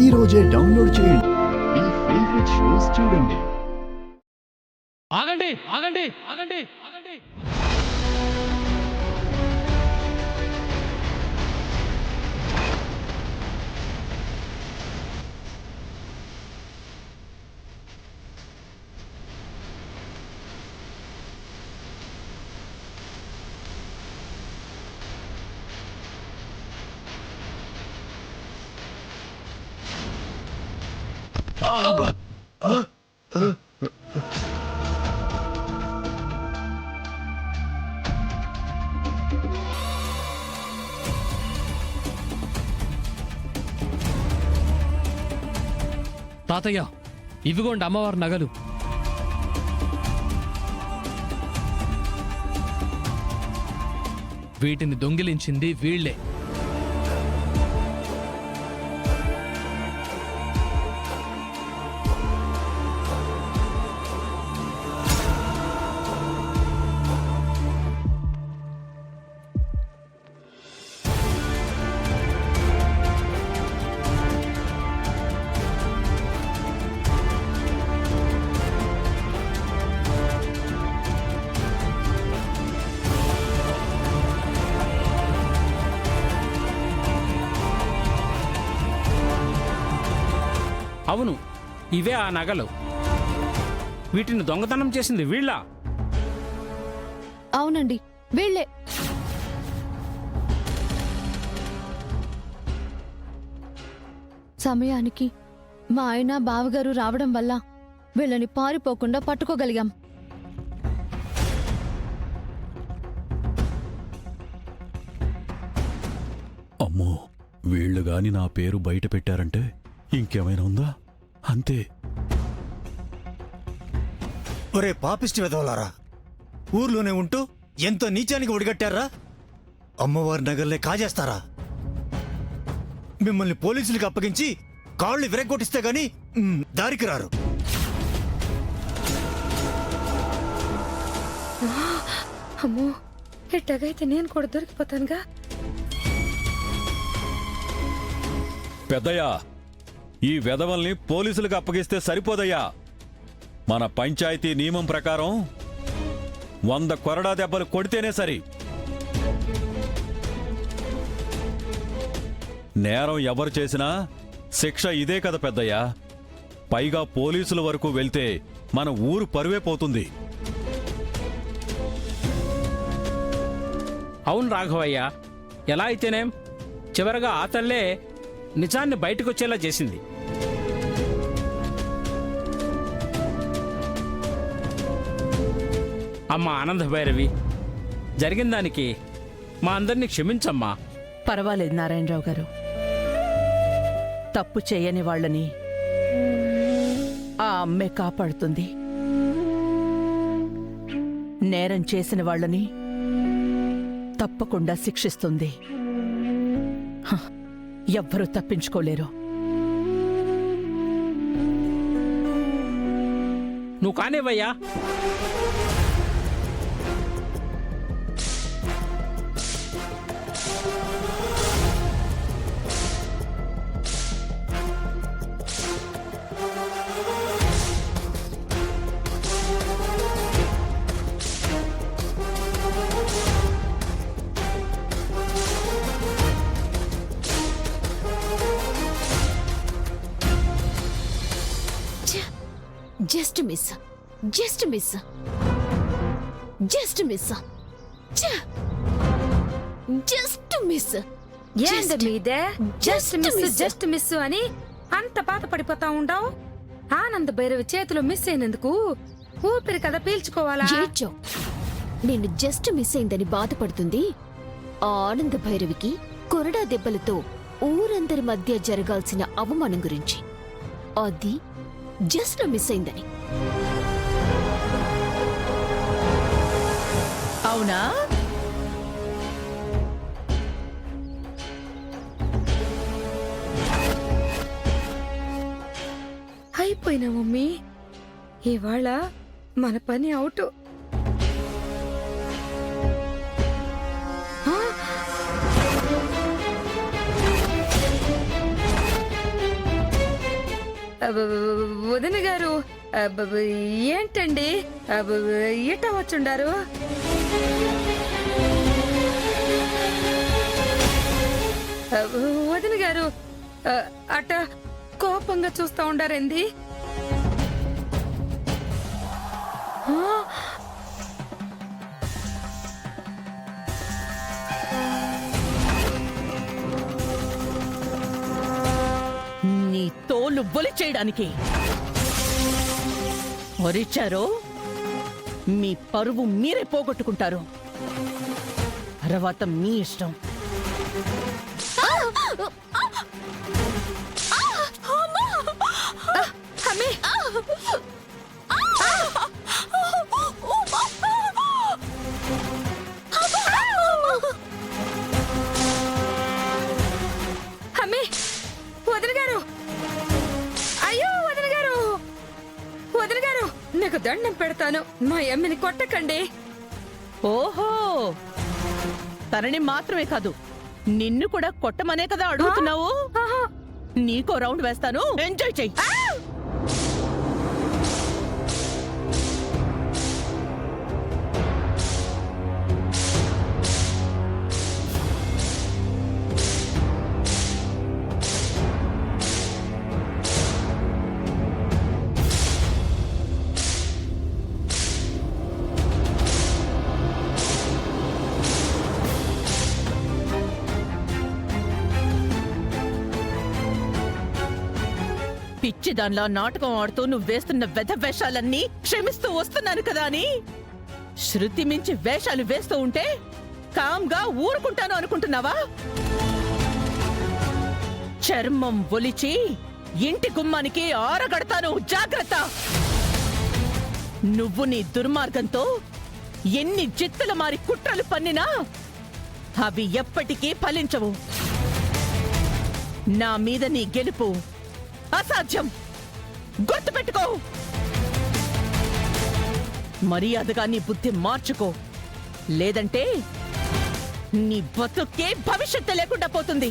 ఈ రోజే డౌన్లోడ్ చేయండి. మీ ఫేవరెట్ షోస్ చూడండి. ఆగండి ఆగండి ఆగండి ఆగండి. తాతయ్య, ఇవిగోండి అమ్మవారి నగలు. వీటిని దొంగిలించింది వీళ్లే. అవును, ఇవే ఆ నగలు. వీటిని దొంగతనం చేసింది వీళ్ళ. అవునండి, వీళ్ళే. సమయానికి మా ఆయన బావగారు రావడం వల్ల వీళ్ళని పారిపోకుండా పట్టుకోగలిగాం. అమ్మో, వీళ్ళు గాని నా పేరు బయట పెట్టారంటే ఇంకేమైనా ఉందా? అంతే. ఒరే పాపిష్టి వెధవలారా, ఊర్లోనే ఉంటూ ఎంతో నీచానికి ఒడిగట్టారా? అమ్మవారి నగర్లే కాజేస్తారా? మిమ్మల్ని పోలీసులకు అప్పగించి కాళ్ళు విరగొట్టిస్తే గాని దారికి రారు. అమ్మో, ఎట్టగైతే నేను కూడా దొరికిపోతానుగా. పెద్దయ్యా, ఈ వెధవల్ని పోలీసులకు అప్పగిస్తే సరిపోదయ్యా. మన పంచాయతీ నియమం ప్రకారం 100 కొరడా దెబ్బలు కొడితేనే సరి. నేరం ఎవరు చేసినా శిక్ష ఇదే కదా పెద్దయ్యా. పైగా పోలీసుల వరకు వెళ్తే మన ఊరు పరువే పోతుంది. అవును రాఘవయ్య, ఎలా అయితేనేం చివరగా ఆ తల్లే నిజాన్ని బయటకొచ్చేలా చేసింది. అమ్మా ఆనంద భైరవి, జరిగిన దానికి మా అందరినీ క్షమించమ్మా. పర్వాలేదు నారాయణరావు గారు. తప్పు చేయని వాళ్ళని ఆ అమ్మే కాపాడుతుంది. నేరం చేసిన వాళ్ళని తప్పకుండా శిక్షిస్తుంది. ఎవ్వరూ తప్పించుకోలేరు. నువ్వు కానివయ్యా. Just miss, just miss, just miss, just miss. ఏంది మీదే జస్ట్ మిస్ జస్ట్ మిస్ అని అంత బాధపడిపోతా ఉండవు? ఆనంద భైరవి చేతిలో మిస్ అయినందుకు ఊపిరి కదా పీల్చుకోవాలా? ఏడ్చో. నేను జస్ట్ మిస్ అయిందని బాధపడుతుంది ఆ ఆనంద భైరవికి కొరడా దెబ్బలతో ఊరందరి మధ్య జరగాల్సిన అవమానం గురించి. అది జస్ట్ మిస్ అయిందని. అవునా? అయిపోయినా మమ్మీ, ఇవాళ మన పని అవుట్. వదిన గారు ఏంటండి ఇట వచ్చుండారు? వదిన గారు అట కోపంగా చూస్తా ఉండారేంది? నీ తోలు బొలి చేయడానికి వరిచారో మీ పరువు మీరే పోగొట్టుకుంటారు. తర్వాత మీ ఇష్టం. అమ్మే! అమ్మే! వదిన గారు! అయ్యో వదిన గారు! వదిన గారు నాకు దండం పెడతాను, మా అమ్మని కొట్టకండి. ఓహో, తనని మాత్రమే కాదు నిన్ను కూడా కొట్టమనే కదా అడుగుతున్నావు. ఆహా. నీకో రౌండ్ వేస్తాను, ఎంజాయ్ చెయ్యి. పిచ్చి దానిలా నాటకం ఆడుతూ నువ్వు వేస్తున్న వెధ వేషాలన్నీ క్షమిస్తూ వస్తున్నాను కదా అని శృతి మించి వేషాలు వేస్తూ ఉంటే కామ్గా ఊరుకుంటాను అనుకుంటున్నావా? చర్మం ఒలిచి ఇంటి గుమ్మానికి ఆరగడతాను, జాగ్రత్త. నువ్వు నీ దుర్మార్గంతో ఎన్ని జిత్తుల మారి కుట్రలు పన్నినా అవి ఎప్పటికీ ఫలించవు. నా మీద నీ గెలుపు అసాధ్యం, గుర్తుపెట్టుకో. మర్యాదగా నీ బుద్ధి మార్చుకో, లేదంటే నీ బతుకే భవిష్యత్తు లేకుండా పోతుంది.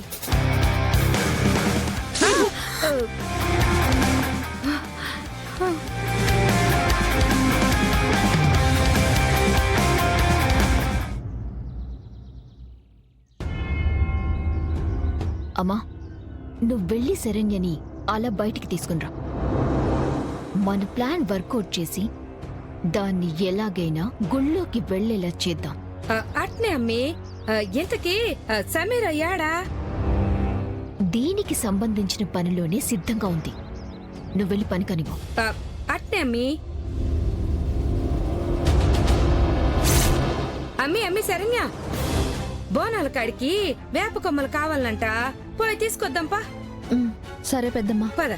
అమ్మా, నువ్వు వెళ్ళి శరణ్యని అలా బయటికి తీసుకునిరా. మన ప్లాన్ వర్కౌట్ చేసి దాన్ని ఎలాగైనా గుళ్ళోకి వెళ్ళేలా చేద్దాం. అట్నే అమ్మి. ఇంతకీ సమీర అయ్యాడా? దీనికి సంబంధించిన పనిలోనే సిద్ధంగా ఉంది. నువ్వు వెళ్ళి పని కనివ్వు. అట్నే అమ్మి. అమ్మి శరణ్య, బోనాల కాడికి వేప కొమ్మలు కావాలంట, పోయి తీసుకొద్దాంపా. సరే పెద్దమ్మా. పద.